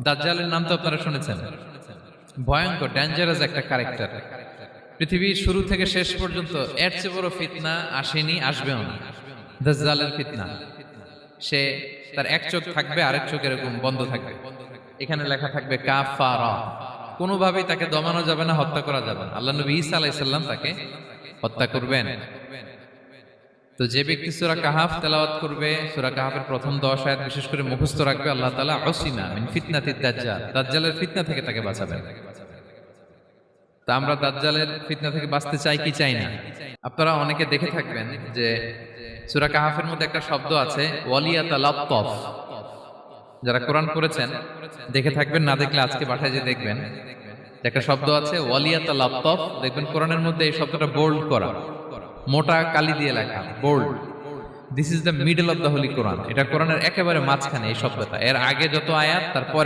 দাজ্জালের নাম তো আপনারা শুনেছেন। ভয়ঙ্কর ডেঞ্জারাস একটা ক্যারেক্টার। পৃথিবীর শুরু থেকে শেষ পর্যন্ত এর চেয়ে বড় ফিতনা আসেনি, আসবেও না। দাজ্জালের ফিতনা। সে তার এক চোখ থাকবে, আরেক চোখ এরকম বন্ধ থাকবে। এখানে লেখা থাকবে কাফারা। কোনোভাবেই তাকে দমানো যাবে না, হত্যা করা যাবে না। আল্লাহ নবী ঈসা আলাইহিস সালাম তাকে হত্যা করবেন। তো যে ব্যক্তি সূরা কাহাফ তেলাওয়াত করবে, সূরা কাহাফের প্রথম 10 আয়াত বিশেষ করে মুখস্থ রাখবে, আল্লাহ তাআলা উসিমা মিন ফিতনাতিদ দাজ্জাল, দাজ্জালের ফিতনা থেকে তাকে বাঁচাবেন। তা আমরা দাজ্জালের ফিতনা থেকে বাঁচতে চাই কি চাই না? আপনারা অনেকে দেখে থাকবেন যে সূরা কাহাফের মধ্যে একটা শব্দ আছে ওয়ালিয়াতালাত্তাফ। যারা কোরআন পড়েছেন দেখে থাকবেন, না দেখলে আজকে বাসায় যে দেখবেন যে একটা শব্দ আছে ওয়ালিয়াতালাত্তাফ। দেখবেন কোরআনের মধ্যে এই শব্দটা বোল্ড করা, মোটা কালি দিয়ে লেখা, bold. This is the middle of the holy Quran. এটা কোরআনের একেবারে মাঝখানে এই শব্দটা। এর আগে যত আয়াত, তারপরে